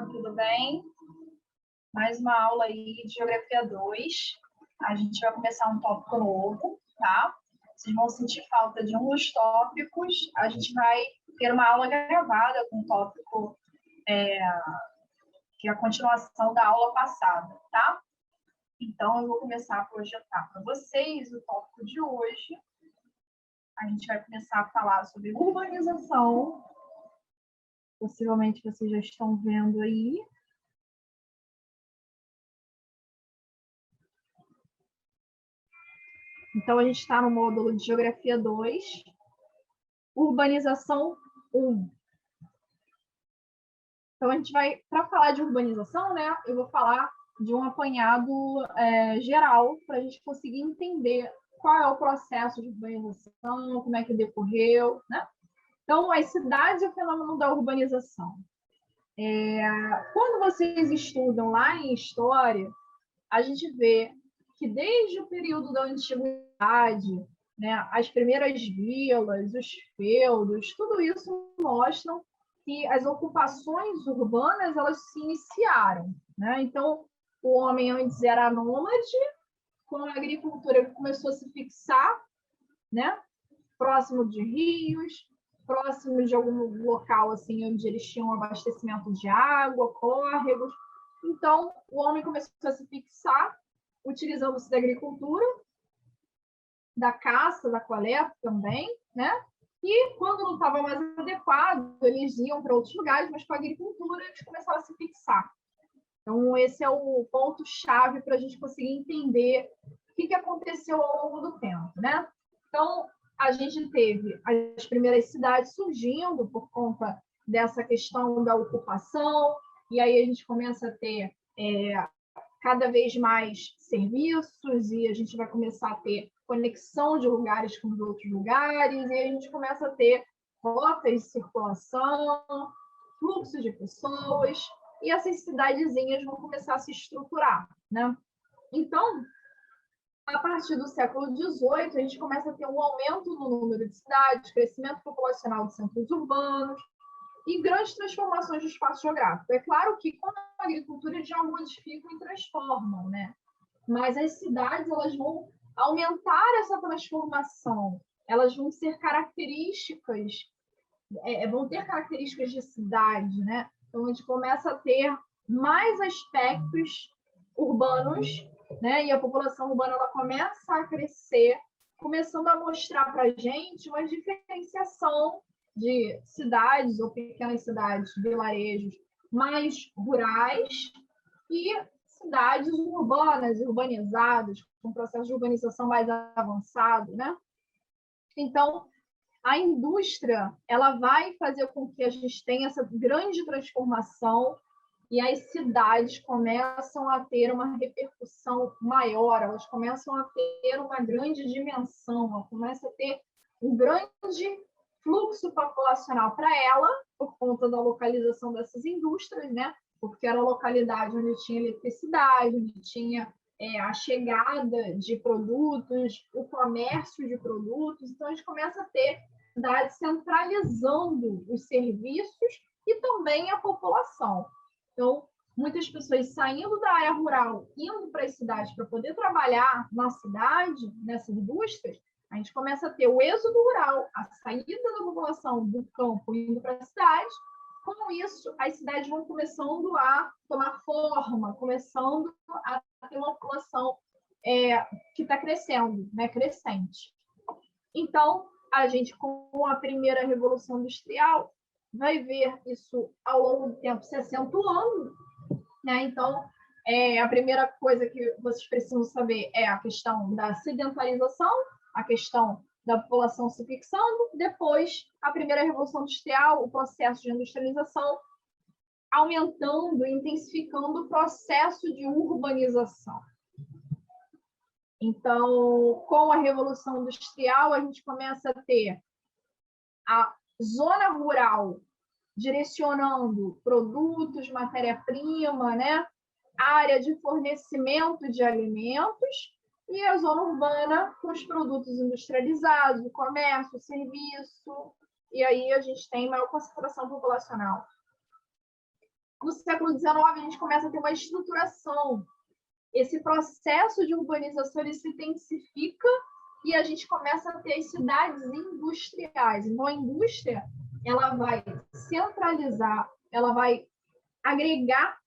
tudo bem? Mais uma aula aí de Geografia 2. A gente vai começar um tópico novo, tá? Vocês vão sentir falta de um dos tópicos. A gente vai ter uma aula gravada com um tópico que é a continuação da aula passada, tá? Então, eu vou começar a projetar para vocês o tópico de hoje. A gente vai começar a falar sobre urbanização. Possivelmente vocês já estão vendo aí. Então, a gente está no módulo de Geografia 2, Urbanização 1. Então, a gente vai, para falar de urbanização, né, eu vou falar de um apanhado geral, para a gente conseguir entender qual é o processo de urbanização, como é que decorreu, né? Então, as cidades e o fenômeno da urbanização. Quando vocês estudam lá em História, a gente vê que desde o período da antiguidade, né, as primeiras vilas, os feudos, tudo isso mostram que as ocupações urbanas elas se iniciaram, né? Então, o homem antes era nômade, com a agricultura começou a se fixar, né, próximo de rios, próximo de algum local assim onde eles tinham abastecimento de água, córregos. Então, o homem começou a se fixar, utilizando-se da agricultura, da caça, da coleta também, né? E quando não estava mais adequado, eles iam para outros lugares, mas com a agricultura eles começaram a se fixar. Então, esse é o ponto-chave para a gente conseguir entender o que aconteceu ao longo do tempo, né? Então, a gente teve as primeiras cidades surgindo por conta dessa questão da ocupação, e aí a gente começa a ter cada vez mais serviços, e a gente vai começar a ter conexão de lugares com os outros lugares, e a gente começa a ter rotas de circulação, fluxo de pessoas, e essas cidadezinhas vão começar a se estruturar, né? Então, a partir do século XVIII, a gente começa a ter um aumento no número de cidades, crescimento populacional de centros urbanos e grandes transformações do espaço geográfico. É claro que com a agricultura já modificam e transformam, né? Mas as cidades elas vão aumentar essa transformação, elas vão ser características, vão ter características de cidade, né? Então a gente começa a ter mais aspectos urbanos, né? E a população urbana ela começa a crescer, começando a mostrar para a gente uma diferenciação de cidades ou pequenas cidades, vilarejos mais rurais e cidades urbanas, urbanizadas, com processo de urbanização mais avançado, né? Então, a indústria ela vai fazer com que a gente tenha essa grande transformação e as cidades começam a ter uma repercussão maior, elas começam a ter uma grande dimensão, elas começam a ter um grande fluxo populacional para ela, por conta da localização dessas indústrias, né? Porque era a localidade onde tinha eletricidade, onde tinha a chegada de produtos, o comércio de produtos. Então, a gente começa a ter cidades centralizando os serviços e também a população. Então, muitas pessoas saindo da área rural, indo para as cidades para poder trabalhar na cidade, nessas indústrias, a gente começa a ter o êxodo rural, a saída da população do campo indo para a cidade. Com isso, as cidades vão começando a tomar forma, começando a ter uma população que está crescendo, né? Crescente. Então, a gente, com a primeira Revolução Industrial, vai ver isso ao longo do tempo se acentuando, né? Então, a primeira coisa que vocês precisam saber é a questão da sedentarização, a questão da população se fixando, depois a primeira Revolução Industrial, o processo de industrialização, aumentando, intensificando o processo de urbanização. Então, com a Revolução Industrial, a gente começa a ter a zona rural direcionando produtos, matéria-prima, né? Área de fornecimento de alimentos, e a zona urbana com os produtos industrializados, o comércio, o serviço, e aí a gente tem maior concentração populacional. No século XIX, a gente começa a ter uma estruturação. Esse processo de urbanização ele se intensifica e a gente começa a ter as cidades industriais. Então, a indústria ela vai centralizar, ela vai agregar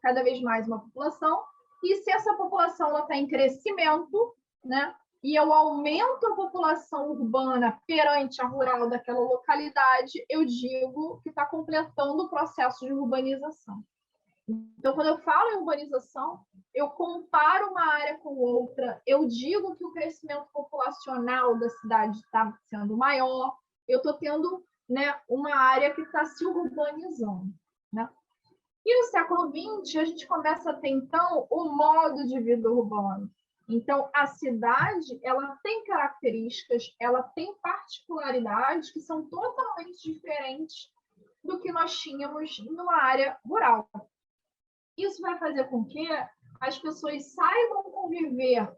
cada vez mais uma população, e se essa população está em crescimento, né, e eu aumento a população urbana perante a rural daquela localidade, eu digo que está completando o processo de urbanização. Então, quando eu falo em urbanização, eu comparo uma área com outra, eu digo que o crescimento populacional da cidade está sendo maior, eu estou tendo, né, uma área que está se urbanizando. Né? E no século XX, a gente começa a ter, então, o modo de vida urbano. Então, a cidade ela tem características, ela tem particularidades que são totalmente diferentes do que nós tínhamos numa área rural. Isso vai fazer com que as pessoas saibam conviver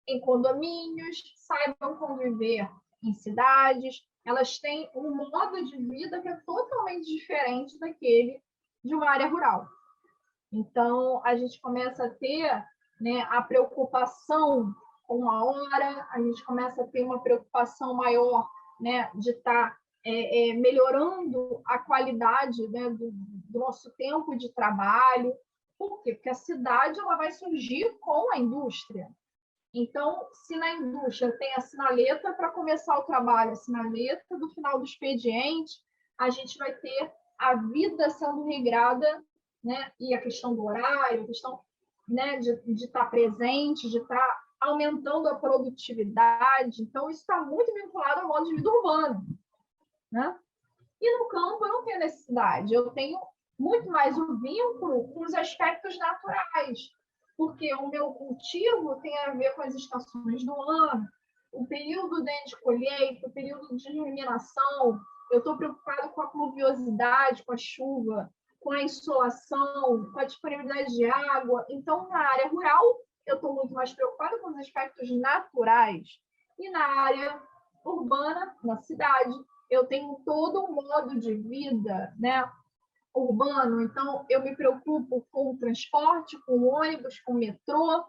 em condomínios, saibam conviver em cidades, elas têm um modo de vida que é totalmente diferente daquele de uma área rural. Então, a gente começa a ter, né, a preocupação com a hora, a gente começa a ter uma preocupação maior, né, de estar melhorando a qualidade, né, do nosso tempo de trabalho. Por quê? Porque a cidade ela vai surgir com a indústria. Então, se na indústria tem a sinaleta para começar o trabalho, a sinaleta do final do expediente, a gente vai ter a vida sendo regrada, né? E a questão do horário, a questão, né, de estar presente, de estar aumentando a produtividade. Então, isso está muito vinculado ao modo de vida urbano. Né? E no campo, eu não tenho necessidade, eu tenho muito mais um vínculo com os aspectos naturais, porque o meu cultivo tem a ver com as estações do ano, o período de colheita, o período de germinação, eu estou preocupado com a pluviosidade, com a chuva, com a insolação, com a disponibilidade de água. Então, na área rural, eu estou muito mais preocupada com os aspectos naturais. E na área urbana, na cidade, eu tenho todo um modo de vida, né, urbano, então eu me preocupo com o transporte, com o ônibus, com o metrô,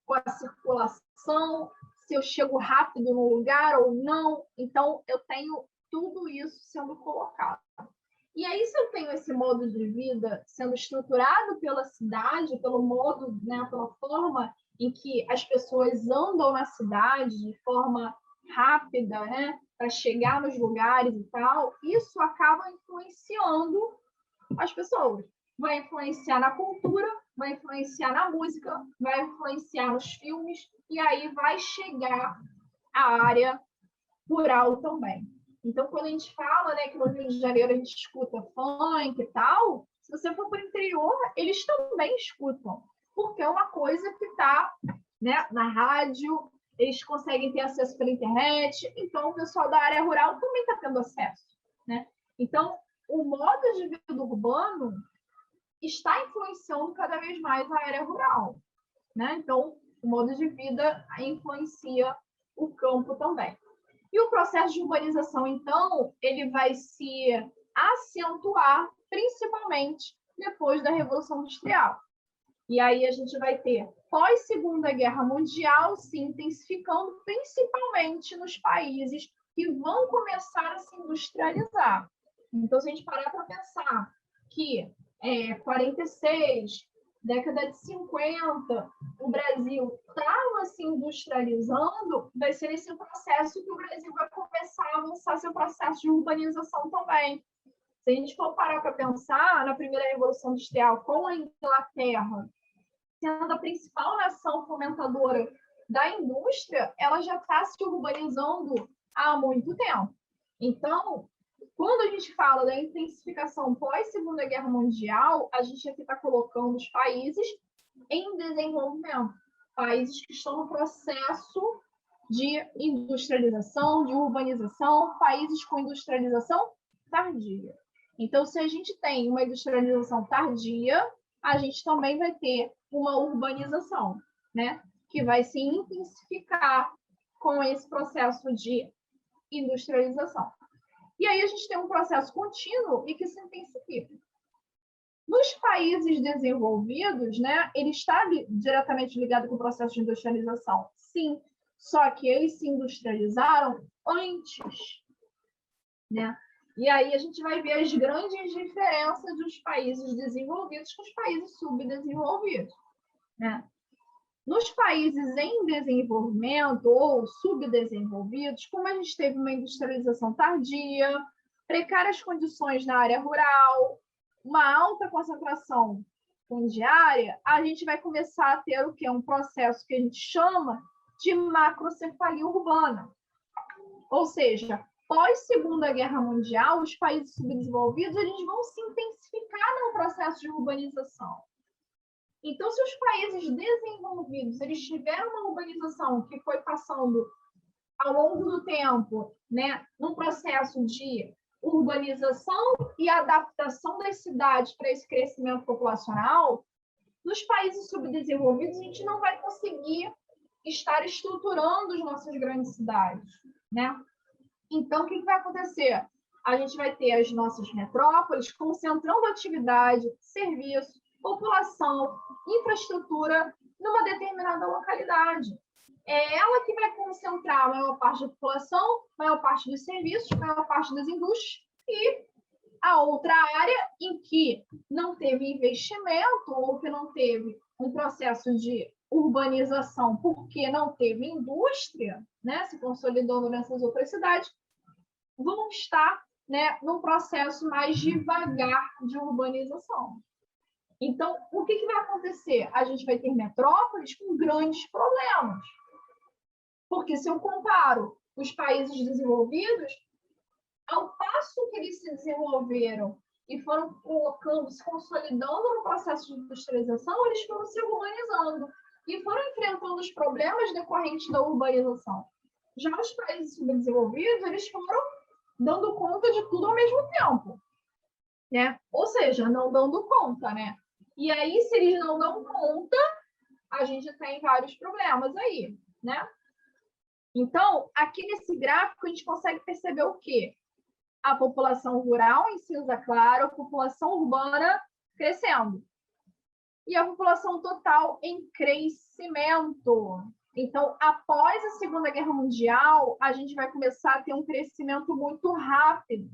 com a circulação, se eu chego rápido no lugar ou não. Então, eu tenho tudo isso sendo colocado. E aí, se eu tenho esse modo de vida sendo estruturado pela cidade, pelo modo, né, pela forma em que as pessoas andam na cidade de forma rápida, né, para chegar nos lugares e tal, isso acaba influenciando as pessoas. Vai influenciar na cultura, vai influenciar na música, vai influenciar nos filmes, e aí vai chegar à área rural também. Então, quando a gente fala, né, que no Rio de Janeiro a gente escuta funk e tal, se você for para o interior, eles também escutam, porque é uma coisa que está, né, na rádio, eles conseguem ter acesso pela internet, então o pessoal da área rural também está tendo acesso. Né? Então, o modo de vida urbano está influenciando cada vez mais a área rural. Né? Então, o modo de vida influencia o campo também. E o processo de urbanização, então, ele vai se acentuar principalmente depois da Revolução Industrial. E aí a gente vai ter, pós-Segunda Guerra Mundial, se intensificando principalmente nos países que vão começar a se industrializar. Então, se a gente parar para pensar que 46, década de 50, o Brasil estava se industrializando, vai ser esse processo que o Brasil vai começar a avançar seu processo de urbanização também. Se a gente for parar para pensar na primeira Revolução Industrial com a Inglaterra, sendo a principal nação fomentadora da indústria, ela já está se urbanizando há muito tempo. Então, quando a gente fala da intensificação pós-Segunda Guerra Mundial, a gente aqui está colocando os países em desenvolvimento, países que estão no processo de industrialização, de urbanização, países com industrialização tardia. Então, se a gente tem uma industrialização tardia, a gente também vai ter uma urbanização, né? Que vai se intensificar com esse processo de industrialização. E aí a gente tem um processo contínuo e que se intensifica. Nos países desenvolvidos, né, ele está diretamente ligado com o processo de industrialização. Sim, só que eles se industrializaram antes, né? E aí a gente vai ver as grandes diferenças dos países desenvolvidos com os países subdesenvolvidos, né? Nos países em desenvolvimento ou subdesenvolvidos, como a gente teve uma industrialização tardia, precárias condições na área rural, uma alta concentração fundiária, a gente vai começar a ter o quê? Um processo que a gente chama de macrocefalia urbana. Ou seja, pós Segunda Guerra Mundial, os países subdesenvolvidos eles vão se intensificar no processo de urbanização. Então, se os países desenvolvidos eles tiveram uma urbanização que foi passando ao longo do tempo, né, num processo de urbanização e adaptação das cidades para esse crescimento populacional, nos países subdesenvolvidos a gente não vai conseguir estar estruturando as nossas grandes cidades, né? Então, o que vai acontecer? A gente vai ter as nossas metrópoles concentrando atividade, serviço, população, infraestrutura numa determinada localidade. É ela que vai concentrar a maior parte da população, a maior parte dos serviços, a maior parte das indústrias, e a outra área em que não teve investimento ou que não teve um processo de urbanização porque não teve indústria, né, se consolidando nessas outras cidades, vão estar, né, num processo mais devagar de urbanização. Então, o que vai acontecer? A gente vai ter metrópoles com grandes problemas. Porque se eu comparo os países desenvolvidos, ao passo que eles se desenvolveram e foram colocando, se consolidando no processo de industrialização, eles foram se urbanizando e foram enfrentando os problemas decorrentes da urbanização. Já os países subdesenvolvidos, eles foram dando conta de tudo ao mesmo tempo, né? Ou seja, não dando conta, né? E aí, se eles não dão conta, a gente tem vários problemas aí, né? Então, aqui nesse gráfico, a gente consegue perceber o quê? A população rural em cinza claro, a população urbana crescendo. E a população total em crescimento. Então, após a Segunda Guerra Mundial, a gente vai começar a ter um crescimento muito rápido,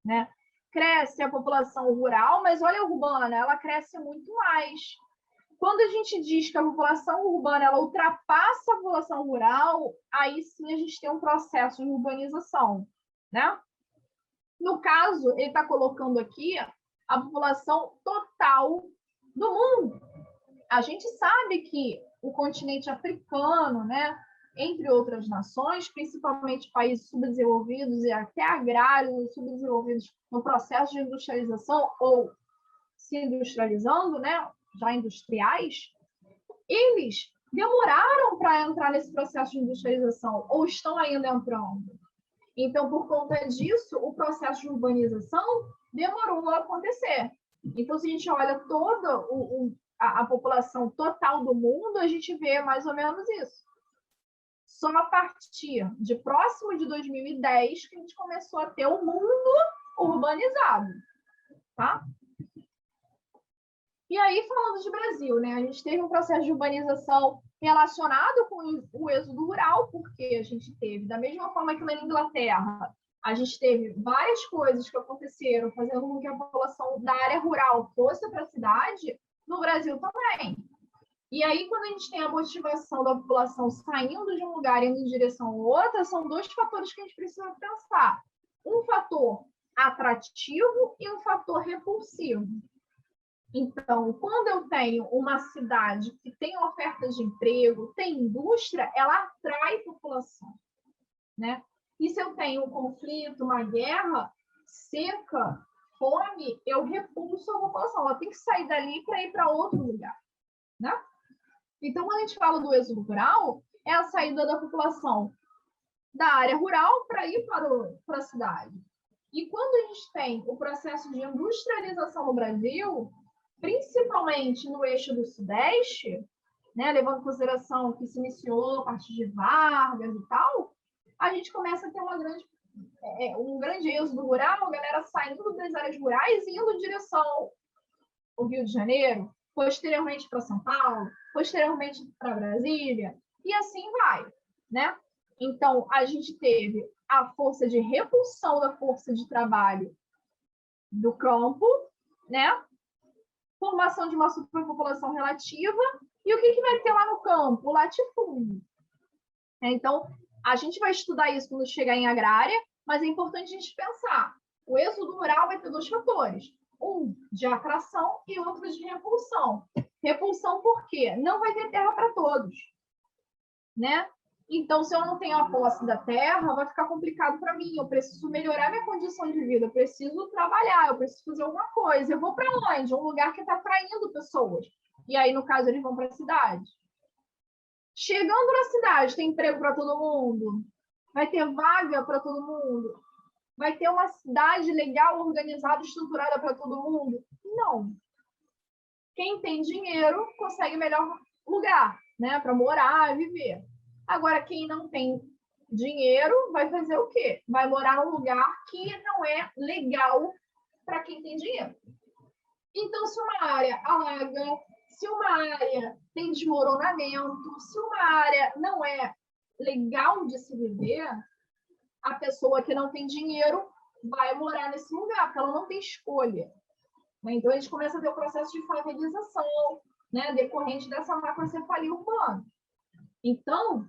né? Cresce a população rural, mas olha a urbana, ela cresce muito mais. Quando a gente diz que a população urbana ela ultrapassa a população rural, aí sim a gente tem um processo de urbanização, né? No caso, ele está colocando aqui a população total do mundo. A gente sabe que o continente africano, né, entre outras nações, principalmente países subdesenvolvidos e até agrários subdesenvolvidos no processo de industrialização ou se industrializando, né, já industriais, eles demoraram para entrar nesse processo de industrialização ou estão ainda entrando. Então, por conta disso, o processo de urbanização demorou a acontecer. Então, se a gente olha toda a população total do mundo, a gente vê mais ou menos isso. Só a partir de próximo de 2010 que a gente começou a ter o mundo urbanizado, tá? E aí, falando de Brasil, né? A gente teve um processo de urbanização relacionado com o êxodo rural, porque a gente teve, da mesma forma que na Inglaterra, a gente teve várias coisas que aconteceram fazendo com que a população da área rural fosse para a cidade, no Brasil também. E aí, quando a gente tem a motivação da população saindo de um lugar e indo em direção ao outro, são dois fatores que a gente precisa pensar. Um fator atrativo e um fator repulsivo. Então, quando eu tenho uma cidade que tem ofertas de emprego, tem indústria, ela atrai população, né? E se eu tenho um conflito, uma guerra, seca, fome, eu repulso a população. Ela tem que sair dali para ir para outro lugar, né? Então, quando a gente fala do êxodo rural, é a saída da população da área rural para ir para a cidade. E quando a gente tem o processo de industrialização no Brasil, principalmente no eixo do Sudeste, né, levando em consideração que se iniciou a partir de Vargas e tal, a gente começa a ter um grande êxodo rural, a galera saindo das áreas rurais e indo em direção o Rio de Janeiro, posteriormente para São Paulo, posteriormente para Brasília, e assim vai, né? Então, a gente teve a força de repulsão da força de trabalho do campo, né? Formação de uma superpopulação relativa, e o que vai ter lá no campo? O latifúndio. Então, a gente vai estudar isso quando chegar em agrária, mas é importante a gente pensar. O êxodo rural vai ter dois fatores. Um de atração e outro de repulsão. Repulsão por quê? Não vai ter terra para todos, né? Então, se eu não tenho a posse da terra, vai ficar complicado para mim. Eu preciso melhorar minha condição de vida, eu preciso trabalhar, eu preciso fazer alguma coisa. Eu vou para onde? Um lugar que está atraindo pessoas. E aí, no caso, eles vão para a cidade. Chegando na cidade, tem emprego para todo mundo? Vai ter vaga para todo mundo? Vai ter uma cidade legal, organizada, estruturada para todo mundo? Não. Quem tem dinheiro consegue melhor lugar, né, para morar e viver. Agora, quem não tem dinheiro vai fazer o quê? Vai morar num lugar que não é legal para quem tem dinheiro. Então, se uma área alaga, se uma área tem desmoronamento, se uma área não é legal de se viver, a pessoa que não tem dinheiro vai morar nesse lugar, porque ela não tem escolha. Então, a gente começa a ter o processo de favelização, né, decorrente dessa macrocefalia urbana. Então,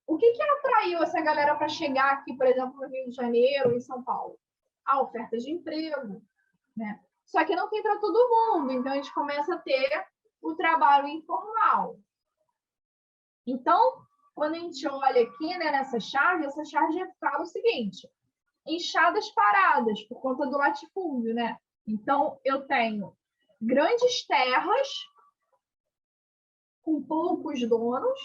o que atraiu essa galera para chegar aqui, por exemplo, no Rio de Janeiro, em São Paulo? A oferta de emprego, né? Só que não tem para todo mundo, então a gente começa a ter o trabalho informal. Então, quando a gente olha aqui, né, nessa charge, essa charge fala o seguinte: enxadas paradas, por conta do latifúndio, né? Então, eu tenho grandes terras com poucos donos.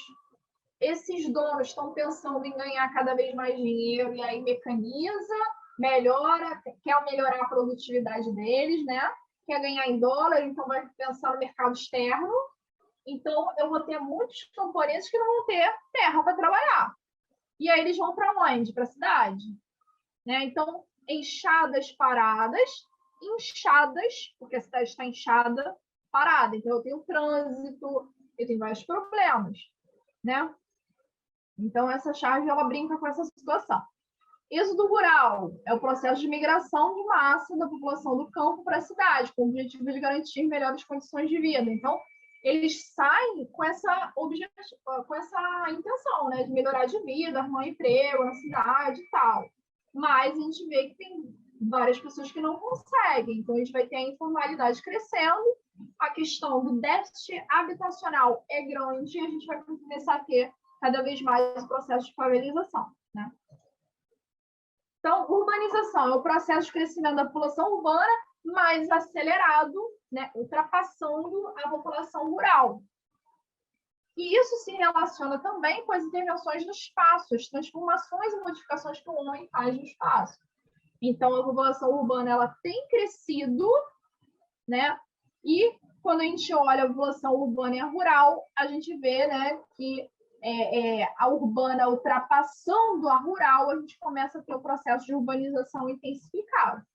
Esses donos estão pensando em ganhar cada vez mais dinheiro e aí mecaniza, melhora, quer melhorar a produtividade deles, né? Quer ganhar em dólar, então vai pensar no mercado externo. Então, eu vou ter muitos camponeses que não vão ter terra para trabalhar. E aí eles vão para onde? Para a cidade. Né? Então, enxadas paradas, inchadas, porque a cidade está inchada, parada. Então, eu tenho trânsito, eu tenho vários problemas, né? Então, essa charge, ela brinca com essa situação. Êxodo rural é o processo de migração de massa da população do campo para a cidade, com o objetivo de garantir melhores condições de vida. Então, eles saem com essa intenção, né, de melhorar de vida, arrumar emprego na cidade e tal. Mas a gente vê que tem várias pessoas que não conseguem. Então, a gente vai ter a informalidade crescendo, a questão do déficit habitacional é grande e a gente vai começar a ter cada vez mais o processo de favelização, né? Então, urbanização é o processo de crescimento da população urbana mais acelerado, né, ultrapassando a população rural. E isso se relaciona também com as intervenções no espaço, as transformações e modificações que o homem faz no espaço. Então, a população urbana ela tem crescido, né? E quando a gente olha a população urbana e a rural, a gente vê, né, que a urbana ultrapassando a rural, a gente começa a ter o processo de urbanização intensificado.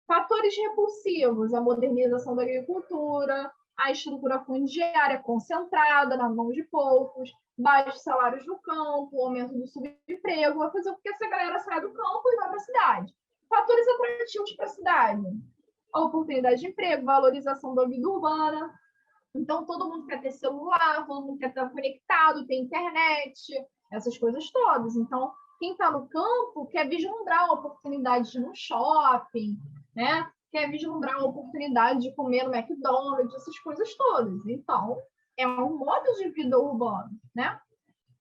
Fatores repulsivos, a modernização da agricultura, a estrutura fundiária concentrada na mão de poucos, baixos salários no campo, aumento do subemprego, vai fazer com que essa galera saia do campo e vá para a cidade. Fatores atrativos para a cidade, a oportunidade de emprego, valorização da vida urbana. Então, todo mundo quer ter celular, todo mundo quer estar conectado, ter internet, essas coisas todas. Então, quem está no campo quer vislumbrar a oportunidade de ir no shopping, né? Quer vislumbrar a oportunidade de comer no McDonald's, essas coisas todas. Então, é um modo de vida urbano, né?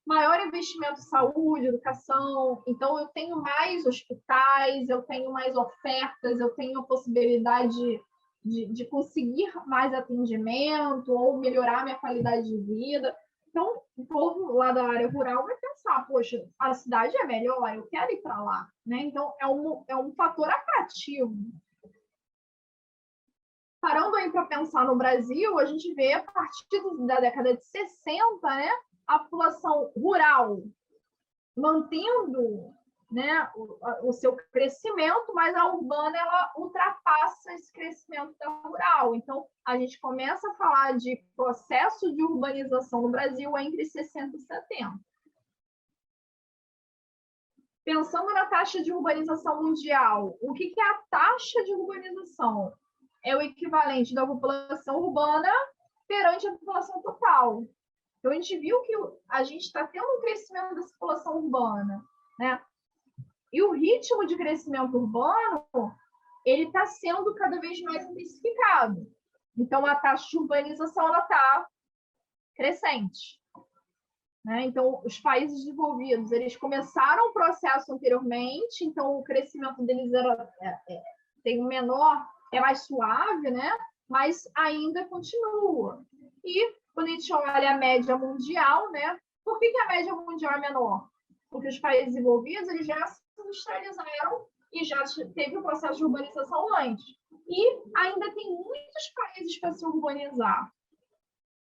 Maior investimento em saúde, educação. Então, eu tenho mais hospitais, eu tenho mais ofertas, eu tenho a possibilidade de conseguir mais atendimento ou melhorar minha qualidade de vida. Então, o povo lá da área rural vai pensar, poxa, a cidade é melhor, eu quero ir para lá, né? Então, é um fator atrativo. Parando aí para pensar no Brasil, a gente vê, a partir da década de 60, né, a população rural mantendo né, o seu crescimento, mas a urbana ela ultrapassa esse crescimento da rural. Então, a gente começa a falar de processo de urbanização no Brasil entre 60 e 70. Pensando na taxa de urbanização mundial, o que é a taxa de urbanização? É o equivalente da população urbana perante a população total. Então, a gente viu que a gente está tendo um crescimento dessa população urbana, né? E o ritmo de crescimento urbano, ele está sendo cada vez mais intensificado. Então, a taxa de urbanização está crescente. Né? Então, os países desenvolvidos, eles começaram o processo anteriormente, então o crescimento deles tem um menor, é mais suave, né? Mas ainda continua. E quando a gente olha a média mundial, né? Por que a média mundial é menor? Porque os países desenvolvidos, eles já se industrializaram e já teve o processo de urbanização antes. E ainda tem muitos países para se urbanizar.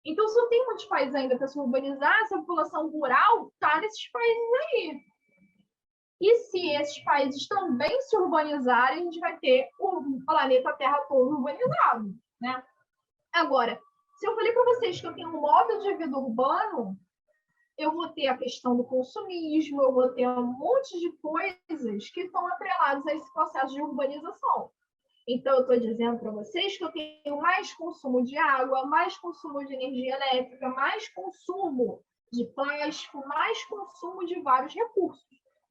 Então, se tem muitos países ainda para se urbanizar, essa população rural está nesses países aí. E se esses países também se urbanizarem, a gente vai ter o planeta Terra todo urbanizado, né? Agora, se eu falei para vocês que eu tenho um modo de vida urbano, eu vou ter a questão do consumismo, eu vou ter um monte de coisas que estão atreladas a esse processo de urbanização. Então, eu estou dizendo para vocês que eu tenho mais consumo de água, mais consumo de energia elétrica, mais consumo de plástico, mais consumo de vários recursos.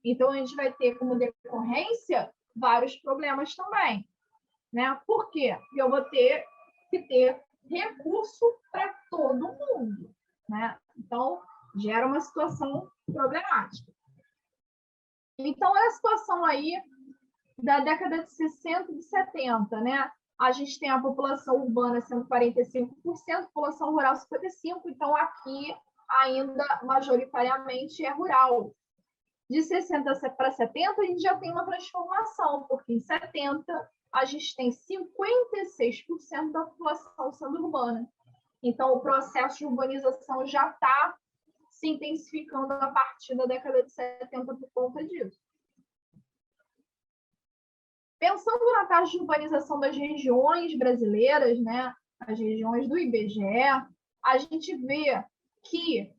Então, a gente vai ter como decorrência vários problemas também. Né? Por quê? Porque eu vou ter que ter recurso para todo mundo. Né? Então, gera uma situação problemática. Então, é a situação aí da década de 60 e de 70, né? A gente tem a população urbana sendo 45%, população rural 55%, então aqui ainda majoritariamente é rural. De 60 para 70, a gente já tem uma transformação, porque em 70 a gente tem 56% da população sendo urbana. Então, o processo de urbanização já está se intensificando a partir da década de 70 por conta disso. Pensando na taxa de urbanização das regiões brasileiras, né, as regiões do IBGE, a gente vê que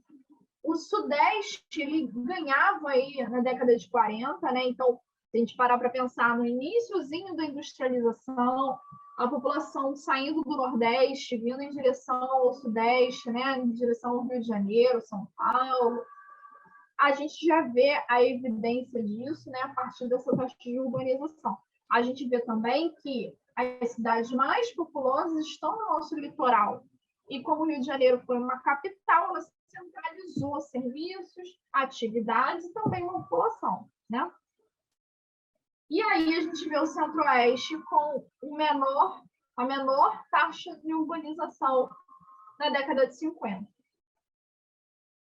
o Sudeste ele ganhava aí na década de 40, né? Então, se a gente parar para pensar no iníciozinho da industrialização, a população saindo do Nordeste, vindo em direção ao Sudeste, né? Em direção ao Rio de Janeiro, São Paulo, a gente já vê a evidência disso, né? A partir dessa taxa de urbanização. A gente vê também que as cidades mais populosas estão no nosso litoral. E como o Rio de Janeiro foi uma capital, ela centralizou serviços, atividades e também uma população, né? E aí a gente vê o Centro-Oeste com a menor taxa de urbanização na década de 50.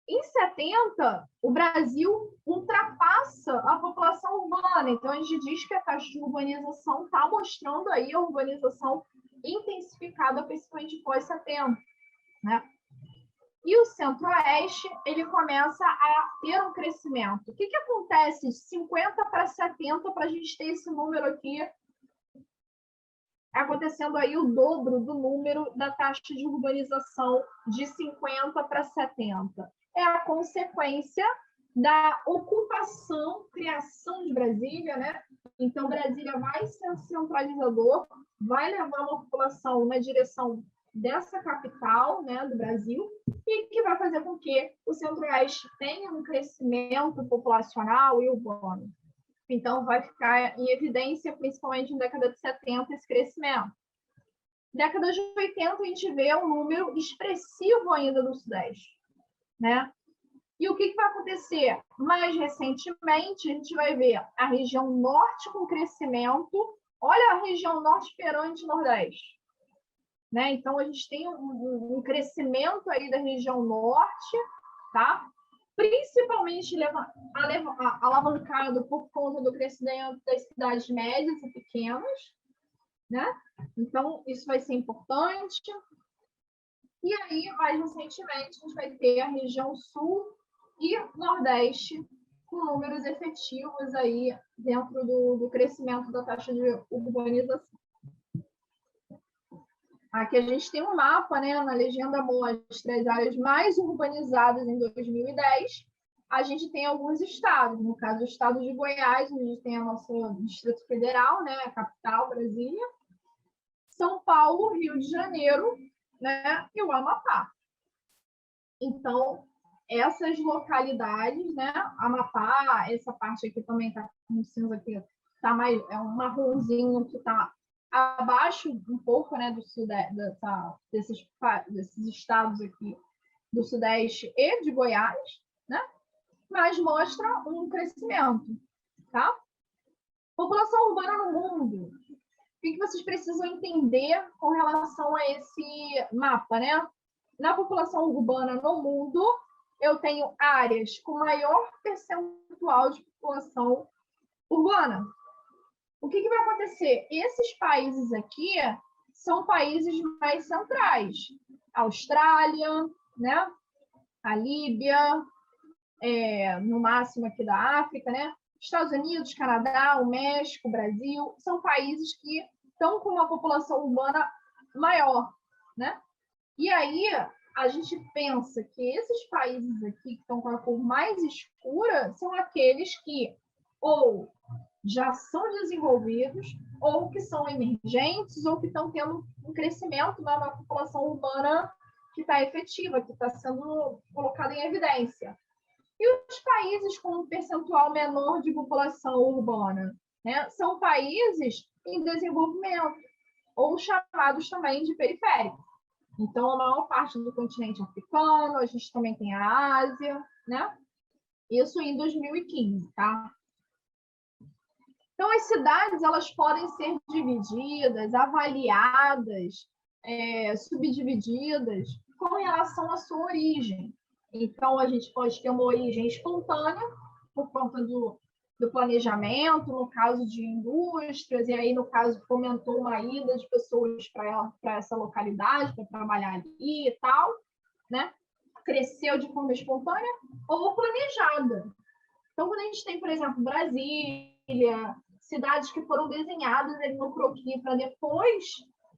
Em 70, o Brasil ultrapassa a população urbana. Então, a gente diz que a taxa de urbanização está mostrando aí a urbanização intensificada, principalmente pós-70, né? E o Centro-Oeste, ele começa a ter um crescimento. O que acontece de 50 para 70 para a gente ter esse número aqui, acontecendo aí o dobro do número da taxa de urbanização de 50 para 70? É a consequência da ocupação, criação de Brasília, né? Então, Brasília vai ser centralizador, vai levar uma população na direção dessa capital, né, do Brasil, e que vai fazer com que o Centro-Oeste tenha um crescimento populacional e urbano. Então, vai ficar em evidência, principalmente na década de 70, esse crescimento. Década de 80, a gente vê um número expressivo ainda do Sudeste, né? E o que vai acontecer? Mais recentemente, a gente vai ver a região norte com crescimento. Olha a região norte perante o Nordeste. Né? Então, a gente tem um crescimento aí da região norte, tá? Principalmente alavancado por conta do crescimento das cidades médias e pequenas, né? Então, isso vai ser importante. E aí, mais recentemente, a gente vai ter a região sul e nordeste com números efetivos aí dentro do crescimento da taxa de urbanização. Aqui a gente tem um mapa, né, na legenda mostra as áreas mais urbanizadas em 2010. A gente tem alguns estados, no caso o estado de Goiás, a gente tem o nosso Distrito Federal, né, a capital, Brasília, São Paulo, Rio de Janeiro, né, e o Amapá. Então, essas localidades, né, Amapá, essa parte aqui também está com cinza aqui, tá mais, é um marronzinho que está abaixo um pouco, né, do sudeste, desses estados aqui do Sudeste e de Goiás, né, mas mostra um crescimento, tá? População urbana no mundo. O que vocês precisam entender com relação a esse mapa, né? Na população urbana no mundo, eu tenho áreas com maior percentual de população urbana. O que vai acontecer? Esses países aqui são países mais centrais. Austrália, né? A Líbia, no máximo aqui da África, né? Estados Unidos, Canadá, o México, o Brasil, são países que estão com uma população urbana maior, né? E aí a gente pensa que esses países aqui que estão com a cor mais escura são aqueles que ou já são desenvolvidos, ou que são emergentes, ou que estão tendo um crescimento na população urbana que está efetiva, que está sendo colocada em evidência. E os países com um percentual menor de população urbana, né, são países em desenvolvimento, ou chamados também de periféricos. Então, a maior parte do continente africano, a gente também tem a Ásia, né? Isso em 2015, tá? Então, as cidades elas podem ser divididas, avaliadas, subdivididas com relação à sua origem. Então, a gente pode ter uma origem espontânea, por conta do planejamento, no caso de indústrias, e aí, no caso, fomentou uma ida de pessoas para essa localidade, para trabalhar ali e tal, né? Cresceu de forma espontânea ou planejada. Então, quando a gente tem, por exemplo, Brasília, cidades que foram desenhadas ali no croquis para depois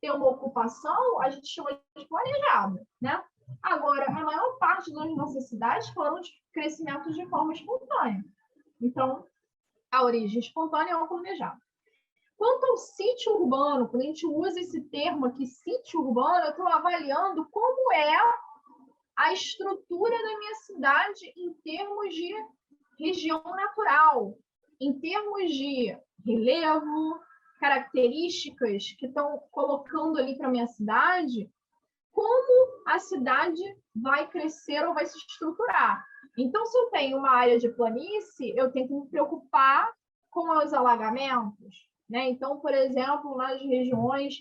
ter uma ocupação, a gente chama de planejada, né? Agora, a maior parte das nossas cidades foram de crescimento de forma espontânea. Então, a origem espontânea ou planejada. Quanto ao sítio urbano, quando a gente usa esse termo aqui, sítio urbano, eu estou avaliando como é a estrutura da minha cidade em termos de região natural, em termos de relevo, características que estão colocando ali para a minha cidade, como a cidade vai crescer ou vai se estruturar. Então, se eu tenho uma área de planície, eu tenho que me preocupar com os alagamentos, né? Então, por exemplo, nas regiões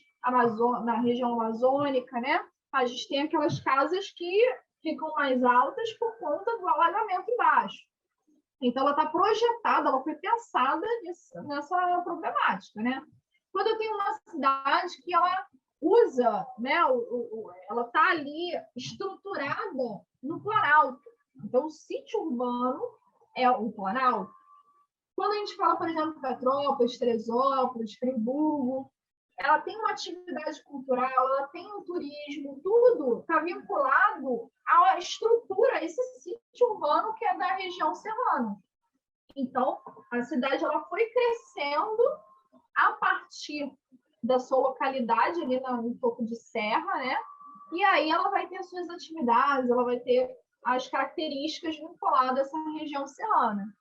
na região amazônica, né? A gente tem aquelas casas que ficam mais altas por conta do alagamento embaixo. Então, ela está projetada, ela foi pensada nessa problemática, né? Quando eu tenho uma cidade que ela usa, né, ela está ali estruturada no Planalto. Então, o sítio urbano é o Planalto. Quando a gente fala, por exemplo, Petrópolis, Teresópolis, Friburgo, ela tem uma atividade cultural, ela tem um turismo, tudo está vinculado à estrutura, esse sítio urbano que é da região serrana. Então, a cidade ela foi crescendo a partir da sua localidade, ali no topo de serra, né? E aí ela vai ter suas atividades, ela vai ter as características vinculadas a essa região serrana.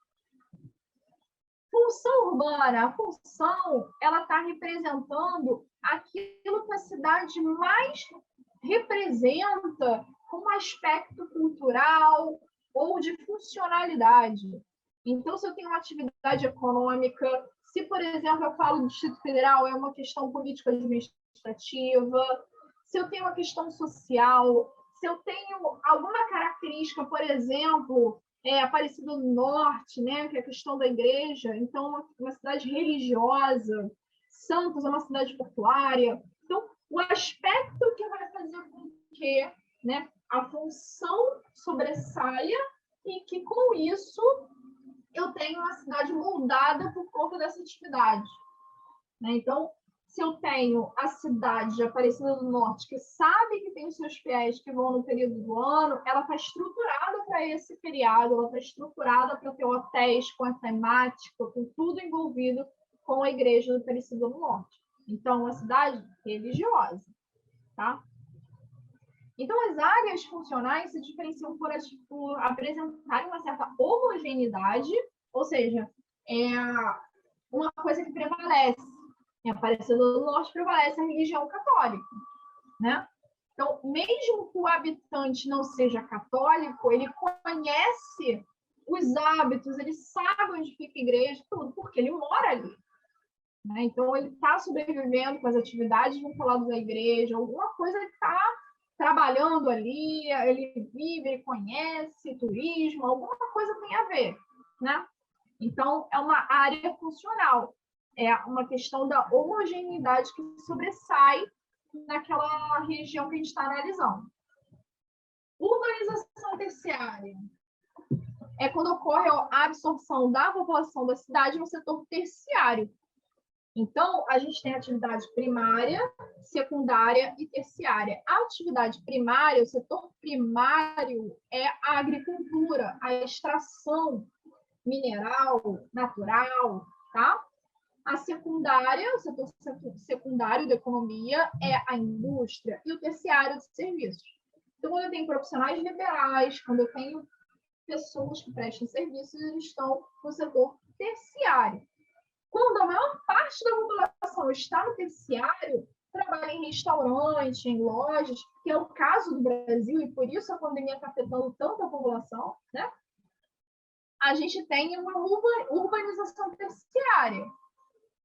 Função urbana, a função, ela está representando aquilo que a cidade mais representa como aspecto cultural ou de funcionalidade. Então, se eu tenho uma atividade econômica, se, por exemplo, eu falo do Distrito Federal, é uma questão político-administrativa, se eu tenho uma questão social, se eu tenho alguma característica, por exemplo, Aparecida do Norte, né, que é a questão da igreja, então uma cidade religiosa, Santos é uma cidade portuária. Então, o aspecto que vai fazer com que, né, a função sobressaia e que, com isso, eu tenho uma cidade moldada por conta dessa atividade, né? Então, se eu tenho a cidade de Aparecida do Norte, que sabe que tem os seus fiéis que vão no período do ano, ela está estruturada para esse feriado, ela está estruturada para ter hotéis com a temática, com tudo envolvido com a igreja do Aparecida do Norte. Então, uma cidade religiosa, tá? Então, as áreas funcionais se diferenciam por apresentarem uma certa homogeneidade, ou seja, é uma coisa que prevalece. Em Aparecida do Norte prevalece a religião católica, né? Então, mesmo que o habitante não seja católico, ele conhece os hábitos, ele sabe onde fica a igreja, tudo, porque ele mora ali, né? Então, ele está sobrevivendo com as atividades vinculadas à igreja, alguma coisa ele está trabalhando ali, ele vive, ele conhece turismo, alguma coisa tem a ver, né? Então, é uma área funcional, é uma questão da homogeneidade que sobressai naquela região que a gente está analisando. Urbanização terciária é quando ocorre a absorção da população da cidade no setor terciário. Então, a gente tem a atividade primária, secundária e terciária. A atividade primária, o setor primário, é a agricultura, a extração mineral, natural, tá? A secundária, o setor secundário da economia, é a indústria, e o terciário de serviços. Então, quando eu tenho profissionais liberais, quando eu tenho pessoas que prestam serviços, eles estão no setor terciário. Quando a maior parte da população está no terciário, trabalha em restaurante, em lojas, que é o caso do Brasil, e por isso a pandemia está afetando tanto a população, né? A gente tem uma urbanização terciária.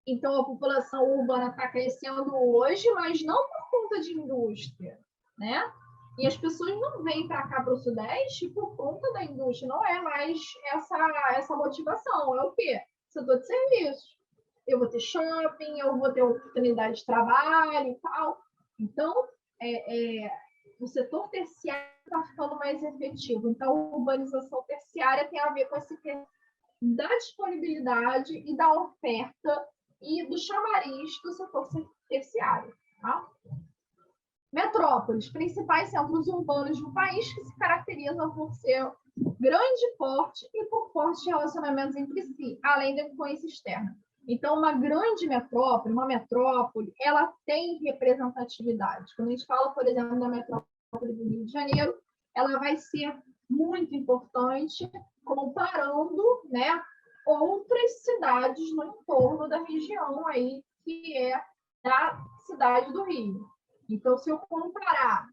Então, a população urbana está crescendo hoje, mas não por conta de indústria, né? E as pessoas não vêm para cá, para o Sudeste, por conta da indústria. Não é mais essa motivação. É o quê? Setor de serviços. Eu vou ter shopping, eu vou ter oportunidade de trabalho e tal. Então, o setor terciário está ficando mais efetivo. Então, a urbanização terciária tem a ver com esse da disponibilidade e da oferta e do chamariz do setor terciário. Tá? Metrópoles, principais centros urbanos do país que se caracterizam por ser grande porte e por fortes relacionamentos entre si, além da influência externa. Então, uma grande metrópole, uma metrópole, ela tem representatividade. Quando a gente fala, por exemplo, da metrópole do Rio de Janeiro, ela vai ser muito importante comparando, né, outras cidades no entorno da região aí, que é da cidade do Rio. Então, se eu comparar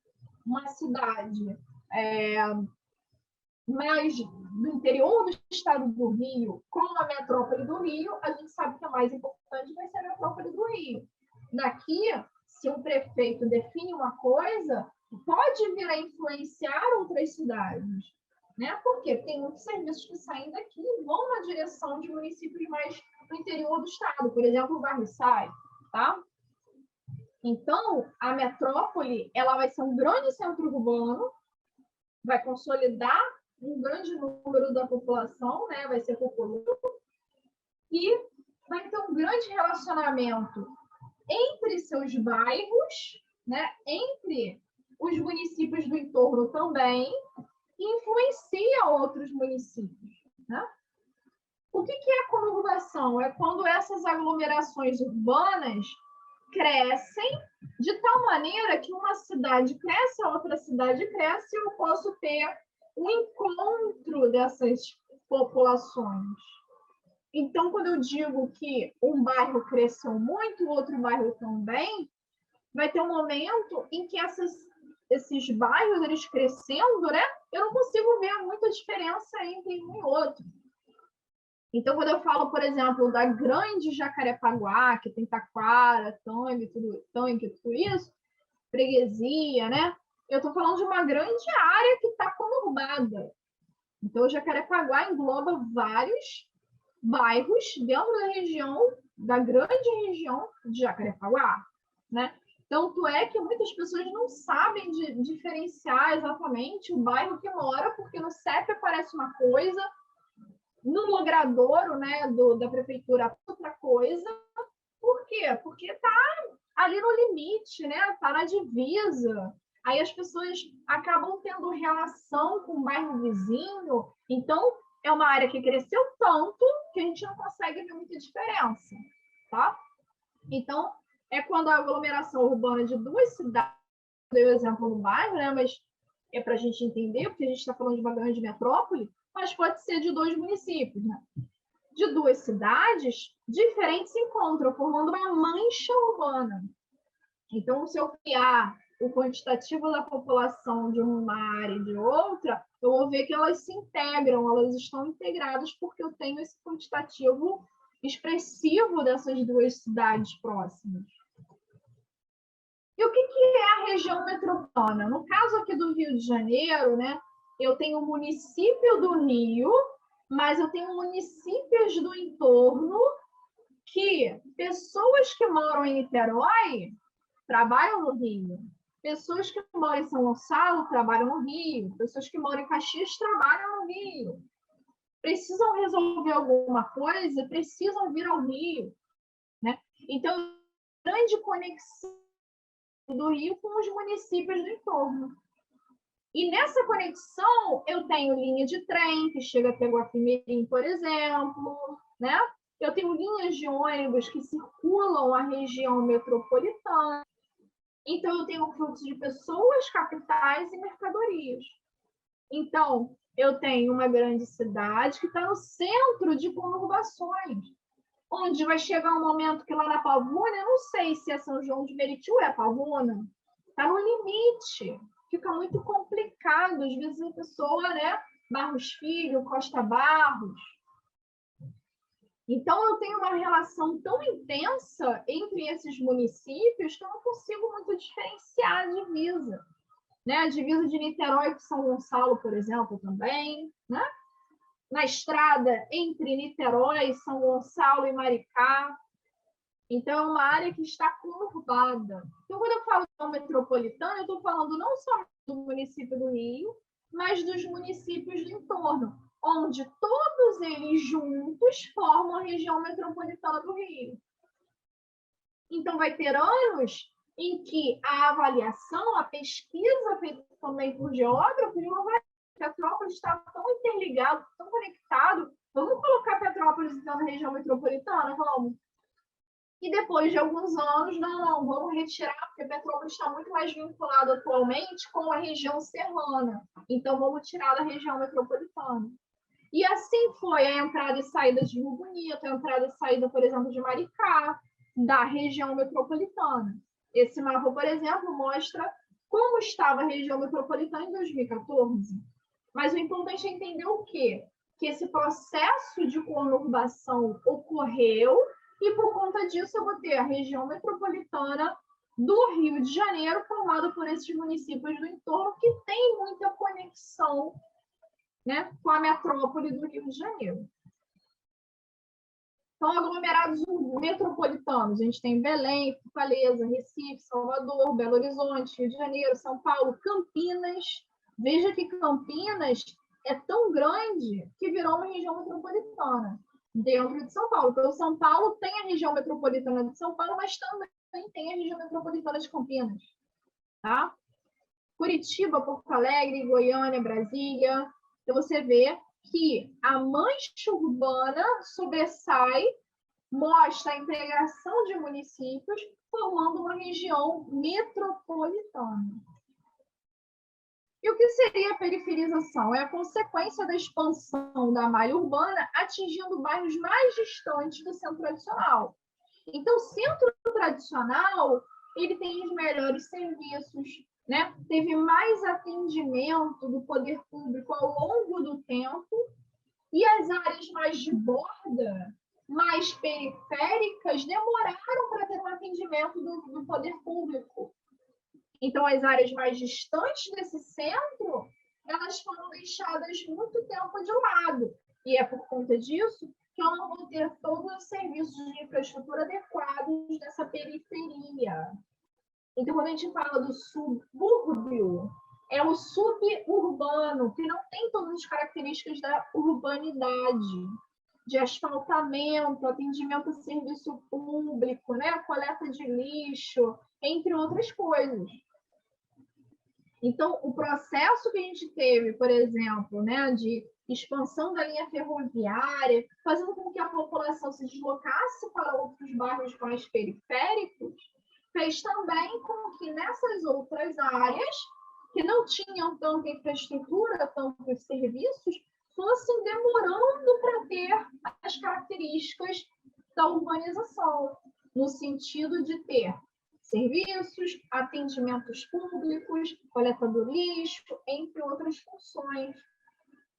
uma cidade mais do interior do estado do Rio com a metrópole do Rio, a gente sabe que a mais importante vai ser a metrópole do Rio. Daqui, se um prefeito define uma coisa, pode vir a influenciar outras cidades, né? Porque tem muitos serviços que saem daqui e vão na direção de municípios mais no interior do estado, por exemplo, o Bairro Sai, tá? Então, a metrópole, ela vai ser um grande centro urbano, vai consolidar um grande número da população, né? Vai ser populoso, e vai ter um grande relacionamento entre seus bairros, né? Entre os municípios do entorno também, e influencia outros municípios, né? O que é a conurbação? É quando essas aglomerações urbanas crescem de tal maneira que uma cidade cresce, a outra cidade cresce, e eu posso ter um encontro dessas populações. Então, quando eu digo que um bairro cresceu muito, o outro bairro também, vai ter um momento em que esses bairros, eles crescendo, né? Eu não consigo ver muita diferença entre um e outro. Então, quando eu falo, por exemplo, da grande Jacarepaguá, que tem Taquara, Tangue, tudo isso, freguesia, né? Eu estou falando de uma grande área que está conurbada. Então, o Jacarepaguá engloba vários bairros dentro da região, da grande região de Jacarepaguá, né? Tanto é que muitas pessoas não sabem diferenciar exatamente o bairro que mora, porque no CEP aparece uma coisa, No logradouro, né, da prefeitura, outra coisa. Por quê? Porque está ali no limite, né? Está na divisa. Aí as pessoas acabam tendo relação com o bairro vizinho. Então, é uma área que cresceu tanto que a gente não consegue ver muita diferença, tá? Então, é quando a aglomeração urbana de duas cidades, dei o exemplo no bairro, né? Mas é para a gente entender, porque a gente está falando de uma grande metrópole, mas pode ser de dois municípios, né? De duas cidades diferentes se encontram, formando uma mancha urbana. Então, se eu criar o quantitativo da população de uma área e de outra, eu vou ver que elas se integram, elas estão integradas porque eu tenho esse quantitativo expressivo dessas duas cidades próximas. E o que é a região metropolitana? No caso aqui do Rio de Janeiro, né, eu tenho o município do Rio, mas eu tenho municípios do entorno que pessoas que moram em Niterói trabalham no Rio. Pessoas que moram em São Gonçalo trabalham no Rio. Pessoas que moram em Caxias trabalham no Rio. Precisam resolver alguma coisa, precisam vir ao Rio, né? Então, grande conexão do Rio com os municípios do entorno. E nessa conexão, eu tenho linha de trem, que chega até Guapimirim, por exemplo, né? Eu tenho linhas de ônibus que circulam a região metropolitana. Então, eu tenho um fluxo de pessoas, capitais e mercadorias. Então, eu tenho uma grande cidade que está no centro de conurbações, onde vai chegar um momento que lá na Pavuna, eu não sei se é São João de Meriti ou é Pavuna, está no limite, fica muito complicado. Às vezes a pessoa, né, Barros Filho, Costa Barros. Então, eu tenho uma relação tão intensa entre esses municípios que eu não consigo muito diferenciar a divisa. Né? A divisa de Niterói com São Gonçalo, por exemplo, também. Né? Na estrada entre Niterói, São Gonçalo e Maricá. Então, é uma área que está conurbada. Então, quando eu falo de metropolitana, eu estou falando não só do município do Rio, mas dos municípios do entorno, onde todos eles juntos formam a região metropolitana do Rio. Então, vai ter anos em que a avaliação, a pesquisa feita também por geógrafos, não vai. Petrópolis está tão interligado, tão conectado. Vamos colocar Petrópolis então, na região metropolitana? Vamos. E depois de alguns anos, não, vamos retirar, porque Petrópolis está muito mais vinculado atualmente com a região serrana. Então, vamos tirar da região metropolitana. E assim foi a entrada e saída de Rio Bonito, a entrada e saída, por exemplo, de Maricá, da região metropolitana. Esse mapa, por exemplo, mostra como estava a região metropolitana em 2014. Mas o importante é entender o quê? Que esse processo de conurbação ocorreu e, por conta disso, eu vou ter a região metropolitana do Rio de Janeiro, formada por esses municípios do entorno que tem muita conexão, né, com a metrópole do Rio de Janeiro. Então, aglomerados metropolitanos, a gente tem Belém, Fortaleza, Recife, Salvador, Belo Horizonte, Rio de Janeiro, São Paulo, Campinas. Veja que Campinas é tão grande que virou uma região metropolitana dentro de São Paulo. Então, São Paulo tem a região metropolitana de São Paulo, mas também tem a região metropolitana de Campinas. Tá? Curitiba, Porto Alegre, Goiânia, Brasília. Então, você vê que a mancha urbana sobressai, mostra a integração de municípios, formando uma região metropolitana. E o que seria a periferização? É a consequência da expansão da malha urbana atingindo bairros mais distantes do centro tradicional. Então, o centro tradicional ele tem os melhores serviços, né? Teve mais atendimento do poder público ao longo do tempo, e as áreas mais de borda, mais periféricas, demoraram para ter um atendimento do poder público. Então, as áreas mais distantes desse centro, elas foram deixadas muito tempo de lado. E é por conta disso que eu não vou ter todos os serviços de infraestrutura adequados nessa periferia. Então, quando a gente fala do subúrbio, é o suburbano, que não tem todas as características da urbanidade, de asfaltamento, atendimento a serviço público, né? Coleta de lixo, entre outras coisas. Então, o processo que a gente teve, por exemplo, né, de expansão da linha ferroviária, fazendo com que a população se deslocasse para outros bairros mais periféricos, fez também com que nessas outras áreas, que não tinham tanta infraestrutura, tantos serviços, fossem demorando para ter as características da urbanização, no sentido de ter serviços, atendimentos públicos, coleta do lixo, entre outras funções.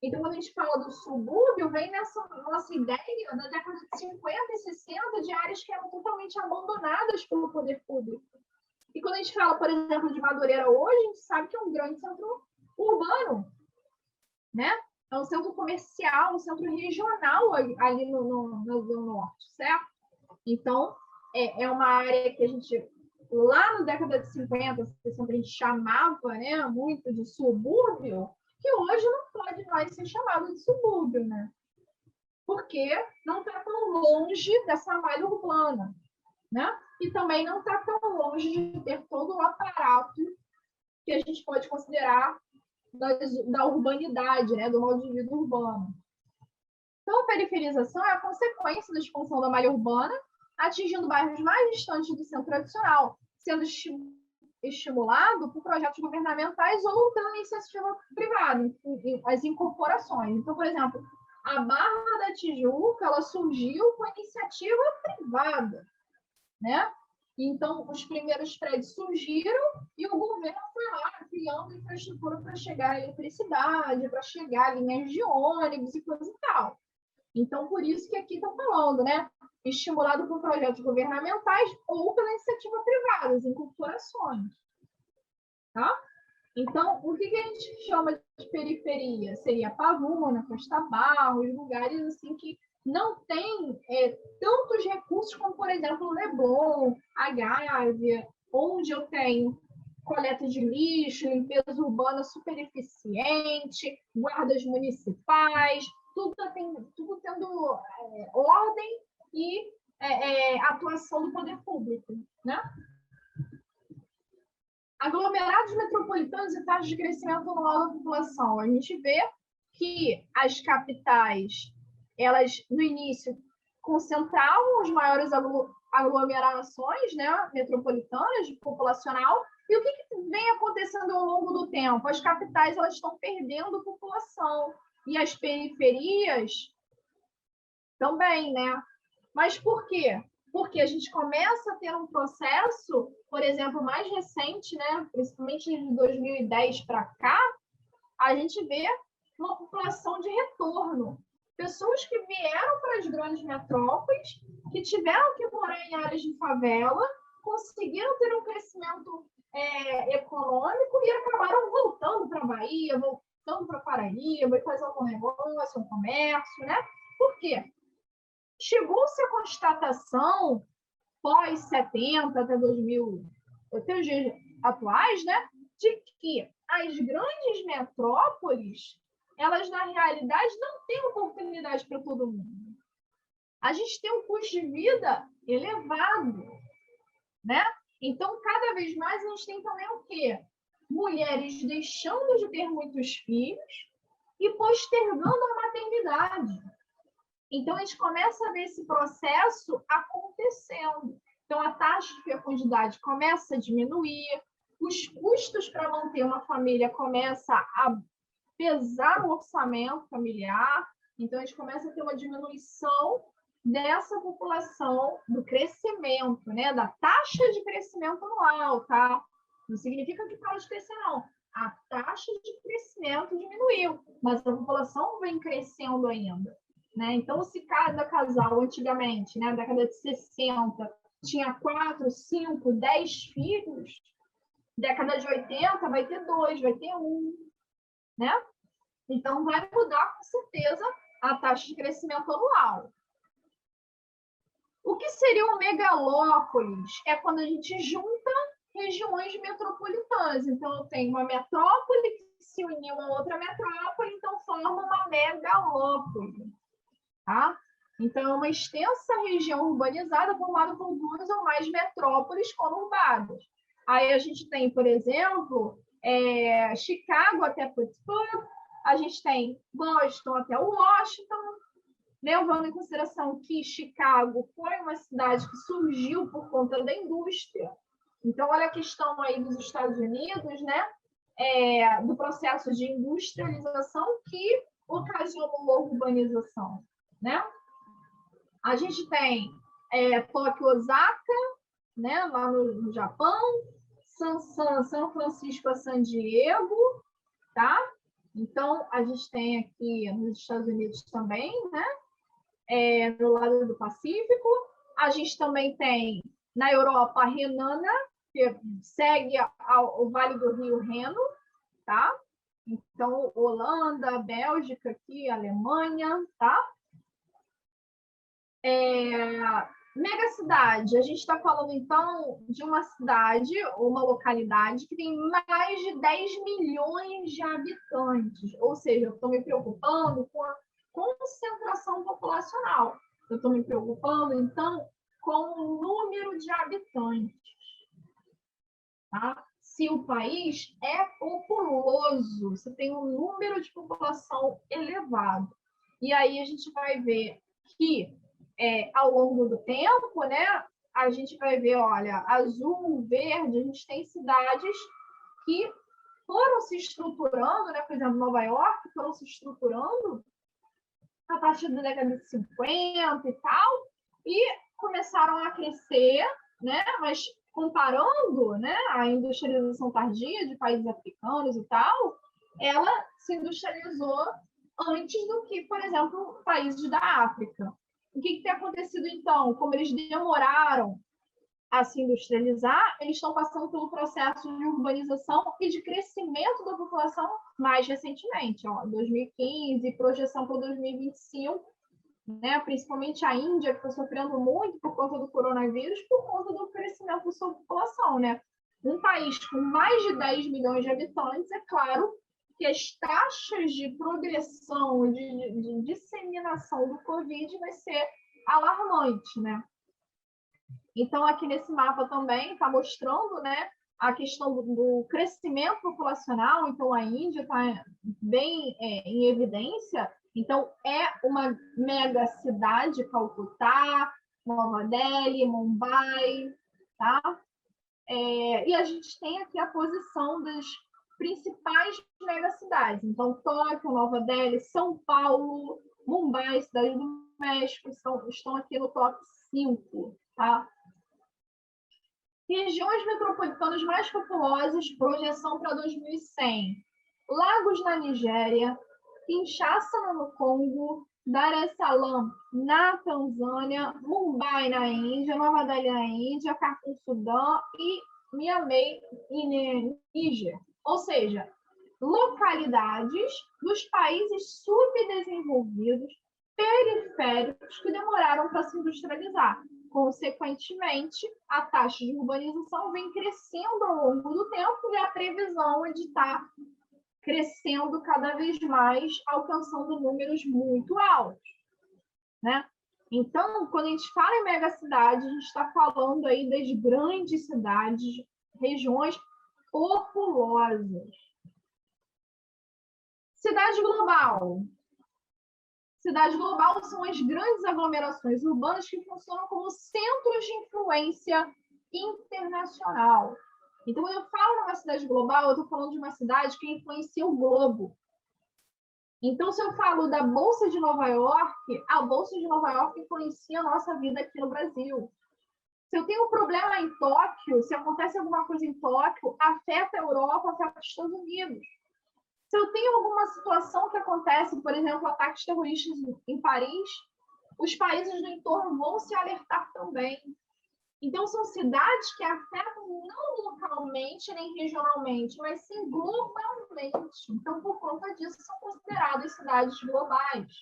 Então, quando a gente fala do subúrbio, vem nessa nossa ideia da década de 50 e 60 de áreas que eram totalmente abandonadas pelo poder público. E quando a gente fala, por exemplo, de Madureira hoje, a gente sabe que é um grande centro urbano, né? É um centro comercial, um centro regional ali na Zona Norte, certo? Então, é uma área que a gente, lá na década de 50, 60, a gente chamava, né, muito de subúrbio, que hoje não pode mais ser chamado de subúrbio, né? Porque não está tão longe dessa malha urbana, né? E também não está tão longe de ter todo o aparato que a gente pode considerar da urbanidade, né? Do modo de vida urbano. Então, a periferização é a consequência da expansão da malha urbana, atingindo bairros mais distantes do centro tradicional, sendo estimulado por projetos governamentais ou pela iniciativa privada, as incorporações. Então, por exemplo, a Barra da Tijuca, ela surgiu com iniciativa privada, né? Então, os primeiros prédios surgiram e o governo foi lá criando infraestrutura para chegar à eletricidade, para chegar a linhas de ônibus e coisa e tal. Então, por isso que aqui estão falando, né? Estimulado por projetos governamentais ou pela iniciativa privada, as incorporações. Tá? Então, o que a gente chama de periferia? Seria Pavuna, Costa Barros, lugares assim que não tem tantos recursos como, por exemplo, Leblon, a Gávea, onde eu tenho coleta de lixo, limpeza urbana super eficiente, guardas municipais, tudo tendo ordem e atuação do poder público, né? Aglomerados metropolitanos e taxas de crescimento anual da população. A gente vê que as capitais, elas, no início, concentravam as maiores aglomerações, né, metropolitanas, populacional, e o que vem acontecendo ao longo do tempo? As capitais, elas estão perdendo população, e as periferias também, né? Mas por quê? Porque a gente começa a ter um processo, por exemplo, mais recente, né? Principalmente de 2010 para cá, a gente vê uma população de retorno. Pessoas que vieram para as grandes metrópoles, que tiveram que morar em áreas de favela, conseguiram ter um crescimento econômico e acabaram voltando para a Bahia, voltando para Paraíba, e fazendo um negócio, um comércio, né? Por quê? Chegou-se a constatação, pós-70 até 2000, até os dias atuais, né, de que as grandes metrópoles, elas, na realidade, não têm oportunidade para todo mundo. A gente tem um custo de vida elevado, né? Então, cada vez mais, a gente tem também o quê? Mulheres deixando de ter muitos filhos e postergando a maternidade. Então, a gente começa a ver esse processo acontecendo. Então, a taxa de fecundidade começa a diminuir, os custos para manter uma família começam a pesar no orçamento familiar. Então, a gente começa a ter uma diminuição dessa população, do crescimento, né? Da taxa de crescimento anual, tá? Não significa que para de crescer, não. A taxa de crescimento diminuiu, mas a população vem crescendo ainda. Né? Então, se cada casal, antigamente, né, na década de 60, tinha 4, 5, 10 filhos, década de 80 vai ter 2, vai ter 1. Né? Então, vai mudar, com certeza, a taxa de crescimento anual. O que seria um megalópolis? É quando a gente junta regiões metropolitanas. Então, eu tenho uma metrópole que se uniu a outra metrópole, então forma uma megalópole. Tá? Então, é uma extensa região urbanizada formada por 2 ou mais metrópoles conurbadas. Aí a gente tem, por exemplo, Chicago até Pittsburgh, a gente tem Boston até Washington, levando em consideração que Chicago foi uma cidade que surgiu por conta da indústria. Então, olha a questão aí dos Estados Unidos, né? Do processo de industrialização que ocasionou a urbanização, né? A gente tem Tóquio, Osaka, né? Lá no Japão, São Francisco a San Diego, tá? Então, a gente tem aqui nos Estados Unidos também, né? Do lado do Pacífico. A gente também tem na Europa a Renana, que segue o Vale do Rio Reno, tá? Então, Holanda, Bélgica aqui, Alemanha, tá? Megacidade, a gente está falando, então, de uma cidade, ou uma localidade, que tem mais de 10 milhões de habitantes. Ou seja, eu estou me preocupando com a concentração populacional. Eu estou me preocupando, então, com o número de habitantes. Tá? Se o país é populoso, você tem um número de população elevado. E aí a gente vai ver que, ao longo do tempo, né, a gente vai ver, olha, azul, verde, a gente tem cidades que foram se estruturando, né, por exemplo, Nova York, foram se estruturando a partir da década de 50 e tal, e começaram a crescer, né, mas comparando, né, a industrialização tardia de países africanos e tal, ela se industrializou antes do que, por exemplo, países da África. O que tem acontecido, então? Como eles demoraram a se industrializar, eles estão passando pelo processo de urbanização e de crescimento da população mais recentemente, 2015, projeção para 2025, né? Principalmente a Índia, que está sofrendo muito por conta do coronavírus, por conta do crescimento da sua população, né? Um país com mais de 10 milhões de habitantes, é claro que as taxas de progressão, de disseminação do Covid vai ser alarmante, né? Então, aqui nesse mapa também está mostrando, né, a questão do crescimento populacional. Então, a Índia está bem em evidência. Então, é uma mega cidade, Calcutá, Nova Delhi, Mumbai, tá? E a gente tem aqui a posição das principais megacidades. Então, Tóquio, Nova Delhi, São Paulo, Mumbai, Cidade do México, estão aqui no top 5, tá? Regiões metropolitanas mais populosas, projeção para 2100. Lagos na Nigéria, Kinshasa no Congo, Dar es Salaam na Tanzânia, Mumbai na Índia, Nova Delhi na Índia, Khartoum, Sudão e Niamey, Níger. Ou seja, localidades dos países subdesenvolvidos, periféricos, que demoraram para se industrializar. Consequentemente, a taxa de urbanização vem crescendo ao longo do tempo e a previsão é de estar crescendo cada vez mais, alcançando números muito altos, né? Então, quando a gente fala em megacidade, a gente está falando aí das grandes cidades, regiões populosas. Cidade global. Cidade global são as grandes aglomerações urbanas que funcionam como centros de influência internacional. Então, quando eu falo numa cidade global, eu estou falando de uma cidade que influencia o globo. Então, se eu falo da Bolsa de Nova York, a Bolsa de Nova York influencia a nossa vida aqui no Brasil. Se eu tenho um problema em Tóquio, se acontece alguma coisa em Tóquio, afeta a Europa, afeta os Estados Unidos. Se eu tenho alguma situação que acontece, por exemplo, ataques terroristas em Paris, os países do entorno vão se alertar também. Então, são cidades que afetam não localmente nem regionalmente, mas sim globalmente. Então, por conta disso, são consideradas cidades globais.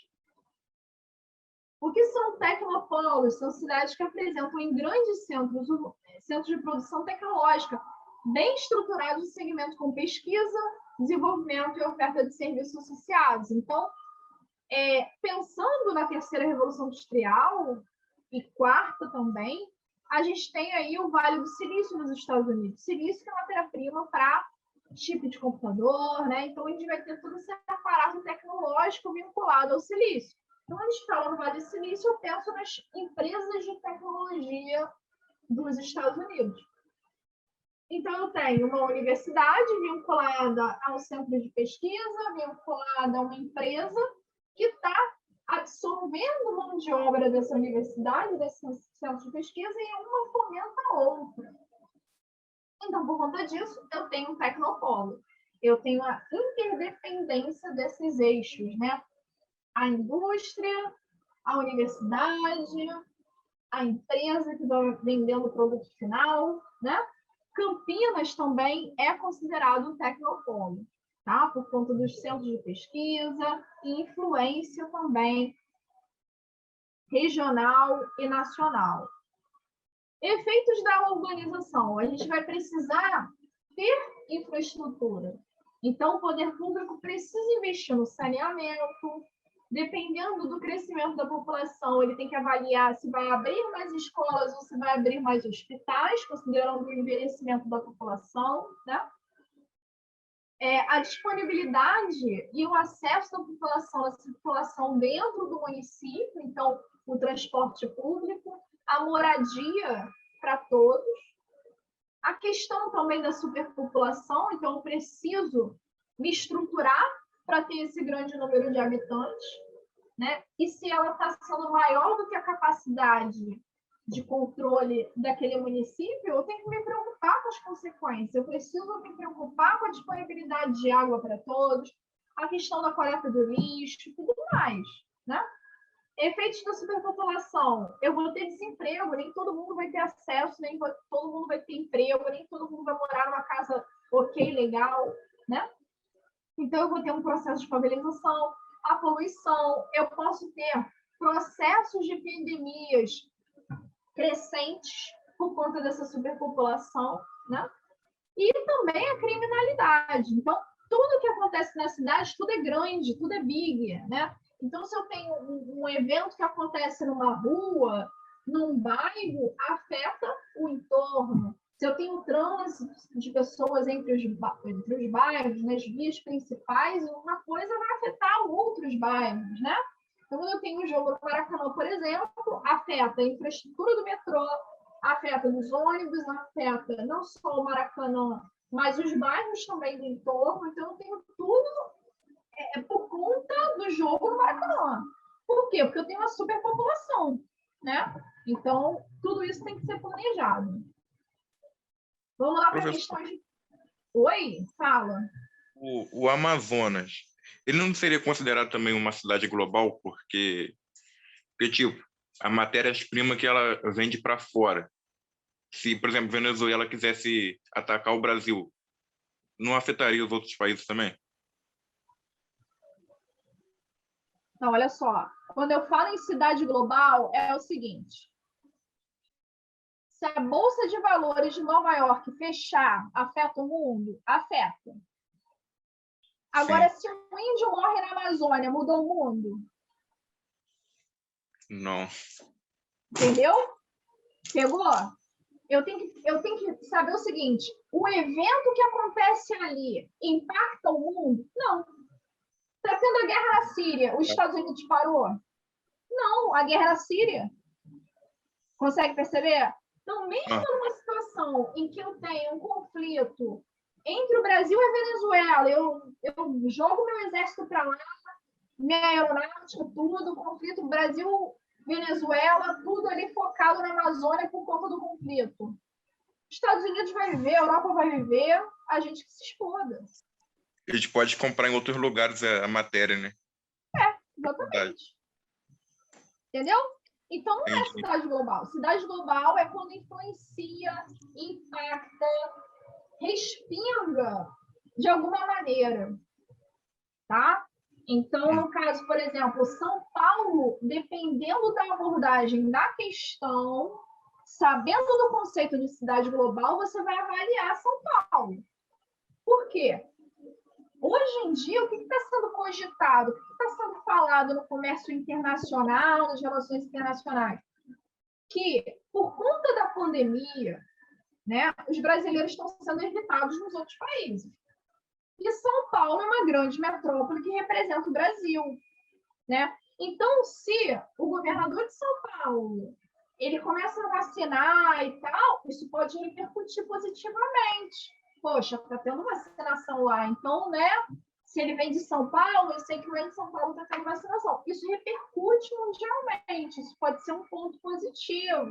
O que são tecnopolos? São cidades que apresentam em grandes centros de produção tecnológica, bem estruturados no segmento com pesquisa, desenvolvimento e oferta de serviços associados. Então, pensando na terceira revolução industrial e quarta também, a gente tem aí o Vale do Silício nos Estados Unidos. Silício que é matéria-prima para chip de computador, né? Então, a gente vai ter todo esse aparato tecnológico vinculado ao silício. Então, a gente fala no Vale do Silício, eu penso nas empresas de tecnologia dos Estados Unidos. Então, eu tenho uma universidade vinculada a um centro de pesquisa, vinculada a uma empresa que está absorvendo mão de obra dessa universidade, desse centro de pesquisa, e uma fomenta a outra. Então, por conta disso, eu tenho um tecnopolo. Eu tenho a interdependência desses eixos, né? A indústria, a universidade, a empresa que está vendendo o produto final, né? Campinas também é considerado um tecnopolo, tá? Por conta dos centros de pesquisa e influência também regional e nacional. Efeitos da urbanização. A gente vai precisar ter infraestrutura. Então, o poder público precisa investir no saneamento. Dependendo do crescimento da população, ele tem que avaliar se vai abrir mais escolas ou se vai abrir mais hospitais, considerando o envelhecimento da população, né? A disponibilidade e o acesso da população à circulação dentro do município, então, o transporte público, a moradia para todos, a questão também da superpopulação, então, eu preciso me estruturar para ter esse grande número de habitantes, né? E se ela está sendo maior do que a capacidade de controle daquele município, eu tenho que me preocupar com as consequências. Eu preciso me preocupar com a disponibilidade de água para todos, a questão da coleta do lixo, tudo mais, né? Efeitos da superpopulação. Eu vou ter desemprego, nem todo mundo vai ter acesso, nem todo mundo vai ter emprego, nem todo mundo vai morar numa casa ok, legal, né? Então, eu vou ter um processo de favelização, a poluição, eu posso ter processos de epidemias crescentes por conta dessa superpopulação, né? E também a criminalidade. Então, tudo que acontece na cidade, tudo é grande, tudo é big, né? Então, se eu tenho um evento que acontece numa rua, num bairro, afeta o entorno. Se eu tenho trânsito de pessoas entre os bairros, nas vias principais, uma coisa vai afetar outros bairros, né? Então, quando eu tenho um jogo no Maracanã, por exemplo, afeta a infraestrutura do metrô, afeta os ônibus, afeta não só o Maracanã, mas os bairros também do entorno. Então, eu tenho tudo por conta do jogo no Maracanã. Por quê? Porque eu tenho uma superpopulação, né? Então, tudo isso tem que ser planejado. Vamos lá para questões de... Oi, fala. O Amazonas, ele não seria considerado também uma cidade global, porque tipo, a matéria-prima que ela vende para fora. Se, por exemplo, Venezuela quisesse atacar o Brasil, não afetaria os outros países também? Então, olha só. Quando eu falo em cidade global, é o seguinte. Se a Bolsa de Valores de Nova York fechar, afeta o mundo? Afeta. Agora, Sim. se um índio morre na Amazônia, mudou o mundo? Não. Entendeu? Pegou? Eu tenho que saber o seguinte: o evento que acontece ali impacta o mundo? Não. Está tendo a guerra na Síria, os Estados Unidos parou? Não, a guerra na Síria. Consegue perceber? Então, mesmo numa situação em que eu tenho um conflito entre o Brasil e a Venezuela, eu jogo meu exército para lá, minha aeronáutica, tudo, conflito Brasil-Venezuela, tudo ali focado na Amazônia por conta do conflito. Estados Unidos vai viver, a Europa vai viver, a gente que se exploda. A gente pode comprar em outros lugares a matéria, né? Exatamente. Entendeu? Então, não é cidade global. Cidade global é quando influencia, impacta, respinga de alguma maneira. Tá? Então, no caso, por exemplo, São Paulo, dependendo da abordagem da questão, sabendo do conceito de cidade global, você vai avaliar São Paulo. Por quê? Hoje em dia, o que está sendo cogitado, o que está sendo falado no comércio internacional, nas relações internacionais? Que, por conta da pandemia, né, os brasileiros estão sendo evitados nos outros países. E São Paulo é uma grande metrópole que representa o Brasil, né? Então, se o governador de São Paulo ele começa a vacinar e tal, isso pode repercutir positivamente. Poxa, está tendo vacinação lá, então, né? Se ele vem de São Paulo, eu sei que lá em São Paulo está tendo vacinação. Isso repercute mundialmente, isso pode ser um ponto positivo,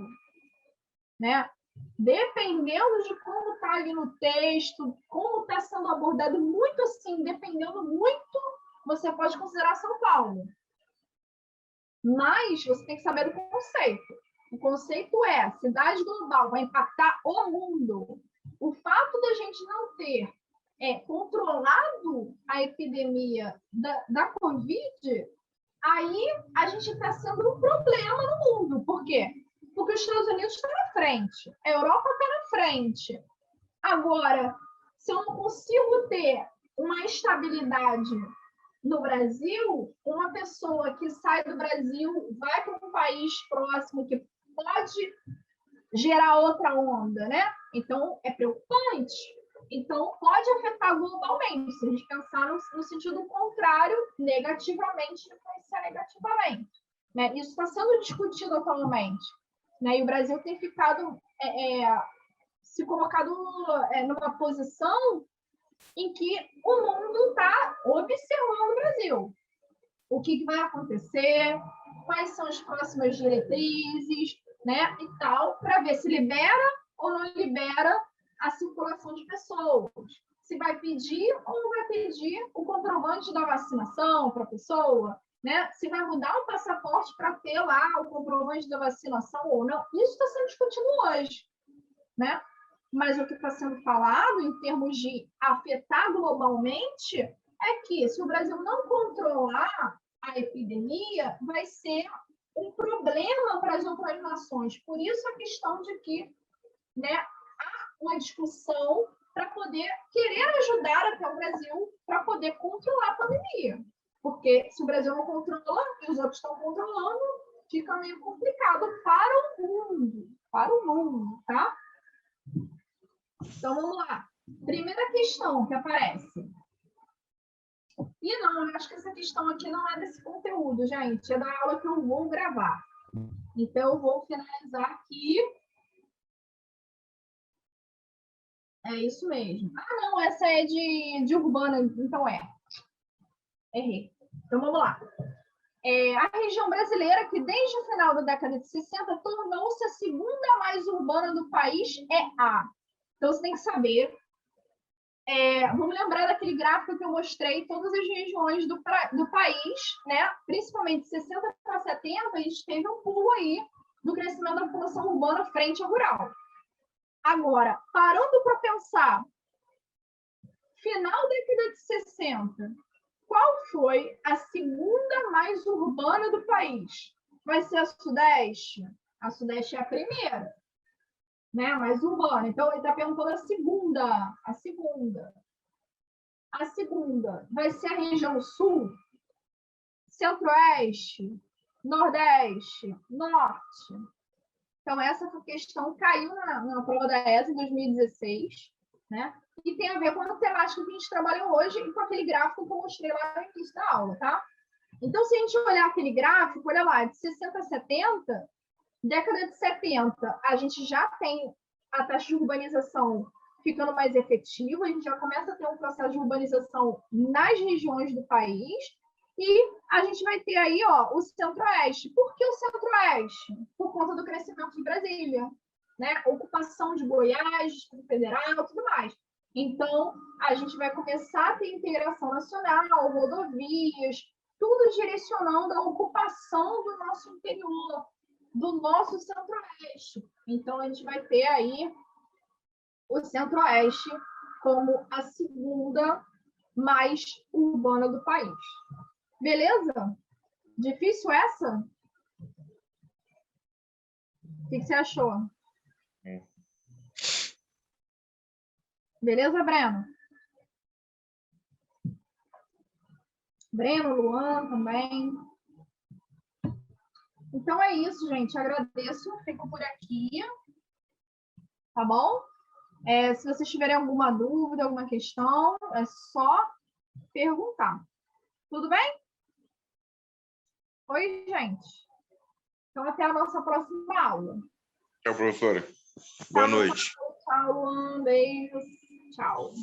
né? Dependendo de como está ali no texto, como está sendo abordado, muito assim, dependendo muito, você pode considerar São Paulo. Mas você tem que saber do conceito. O conceito é, cidade global vai impactar o mundo. O fato da gente não ter controlado a epidemia da Covid, aí a gente está sendo um problema no mundo. Por quê? Porque os Estados Unidos estão na frente, a Europa está na frente. Agora, se eu não consigo ter uma estabilidade no Brasil, uma pessoa que sai do Brasil vai para um país próximo que pode gerar outra onda, né? Então, é preocupante. Então, pode afetar globalmente. Se a gente pensar no sentido contrário, negativamente, influenciar negativamente. Né? Isso está sendo discutido atualmente. Né? E o Brasil tem ficado, se colocado numa posição em que o mundo está observando o Brasil. O que vai acontecer, quais são as próximas diretrizes, né, e tal, para ver se libera ou não libera a circulação de pessoas. Se vai pedir ou não vai pedir o comprovante da vacinação para a pessoa, né? Se vai mudar o passaporte para ter lá o comprovante da vacinação ou não. Isso está sendo discutido hoje, né? Mas o que está sendo falado em termos de afetar globalmente é que se o Brasil não controlar a epidemia, vai ser um problema para as outras nações. Por isso a questão de que, né, há uma discussão para poder querer ajudar até o Brasil para poder controlar a pandemia. Porque se o Brasil não controla e os outros estão controlando, fica meio complicado para o mundo, tá? Então, vamos lá. Primeira questão que aparece. E não, eu acho que essa questão aqui não é desse conteúdo, gente. É da aula que eu vou gravar. Então, eu vou finalizar aqui. É isso mesmo. Ah, não, essa é de urbana, então errei. Então, vamos lá. A região brasileira, que desde o final da década de 60 tornou-se a segunda mais urbana do país, é a. Então, você tem que saber. Vamos lembrar daquele gráfico que eu mostrei, todas as regiões do país, né? Principalmente de 60 para 70, a gente teve um pulo aí do crescimento da população urbana frente ao rural. Agora, parando para pensar, final da década de 60, qual foi a segunda mais urbana do país? Vai ser a Sudeste? A Sudeste é a primeira, né? Mais urbana. Então, ele está perguntando a segunda. A segunda vai ser a região Sul, Centro-Oeste, Nordeste, Norte. Então, essa questão caiu na prova da ESA em 2016, né? E tem a ver com a temática que a gente trabalha hoje e com aquele gráfico que eu mostrei lá no início da aula, tá? Então, se a gente olhar aquele gráfico, olha lá, de 60 a 70, década de 70, a gente já tem a taxa de urbanização ficando mais efetiva, a gente já começa a ter um processo de urbanização nas regiões do país, e a gente vai ter aí, ó, o Centro-Oeste. Por que o Centro-Oeste? Por conta do crescimento de Brasília, né? Ocupação de Goiás, Distrito Federal, tudo mais. Então, a gente vai começar a ter integração nacional, rodovias, tudo direcionando a ocupação do nosso interior, do nosso Centro-Oeste. Então, a gente vai ter aí o Centro-Oeste como a segunda mais urbana do país. Beleza? Difícil essa? O que você achou? Beleza, Breno? Breno, Luan também. Então é isso, gente. Agradeço. Fico por aqui. Tá bom? Se vocês tiverem alguma dúvida, alguma questão, é só perguntar. Tudo bem? Oi, gente. Então, até a nossa próxima aula. Tchau, professora. Boa noite. Tchau, Luan. Beijos. Tchau.